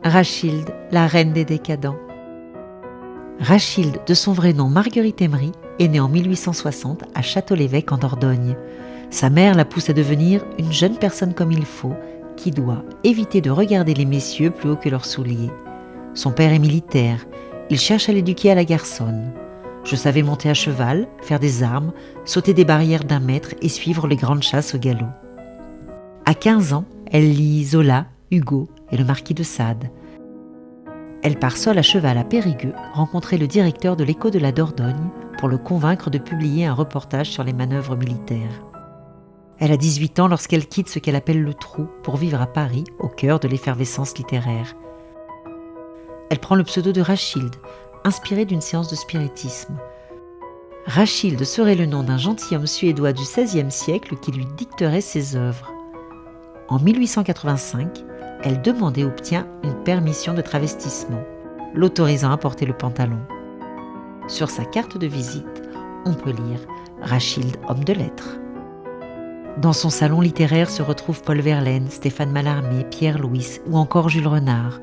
Rachilde, la reine des décadents. Rachilde, de son vrai nom Marguerite Emery, est née en 1860 à Château-l'Évêque en Dordogne. Sa mère la pousse à devenir une jeune personne comme il faut, qui doit éviter de regarder les messieurs plus haut que leurs souliers. Son père est militaire, il cherche à l'éduquer à la garçonne. Je savais monter à cheval, faire des armes, sauter des barrières d'1 mètre et suivre les grandes chasses au galop. À 15 ans, elle lit Zola, Hugo et le marquis de Sade. Elle part seule à cheval à Périgueux rencontrer le directeur de l'Écho de la Dordogne pour le convaincre de publier un reportage sur les manœuvres militaires. Elle a 18 ans lorsqu'elle quitte ce qu'elle appelle le trou pour vivre à Paris, au cœur de l'effervescence littéraire. Elle prend le pseudo de Rachilde, inspirée d'une séance de spiritisme. Rachilde serait le nom d'un gentilhomme suédois du XVIe siècle qui lui dicterait ses œuvres. En 1885, elle demande et obtient une permission de travestissement, l'autorisant à porter le pantalon. Sur sa carte de visite, on peut lire « Rachilde, homme de lettres ». Dans son salon littéraire se retrouvent Paul Verlaine, Stéphane Mallarmé, Pierre Louis ou encore Jules Renard.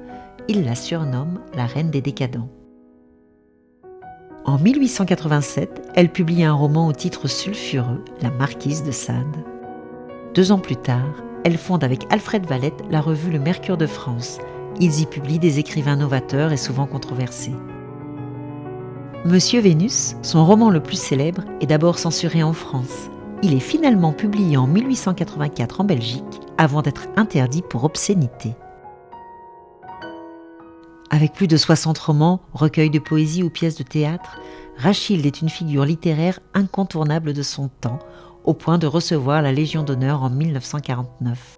Il la surnomme la reine des décadents. En 1887, elle publie un roman au titre sulfureux, La marquise de Sade. 2 ans plus tard, elle fonde avec Alfred Valette la revue Le Mercure de France. Ils y publient des écrivains novateurs et souvent controversés. Monsieur Vénus, son roman le plus célèbre, est d'abord censuré en France. Il est finalement publié en 1884 en Belgique, avant d'être interdit pour obscénité. Avec plus de 60 romans, recueils de poésie ou pièces de théâtre, Rachilde est une figure littéraire incontournable de son temps, au point de recevoir la Légion d'honneur en 1949.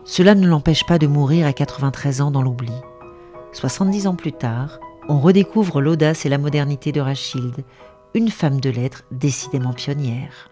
Cela ne l'empêche pas de mourir à 93 ans dans l'oubli. 70 ans plus tard, on redécouvre l'audace et la modernité de Rachilde, une femme de lettres décidément pionnière.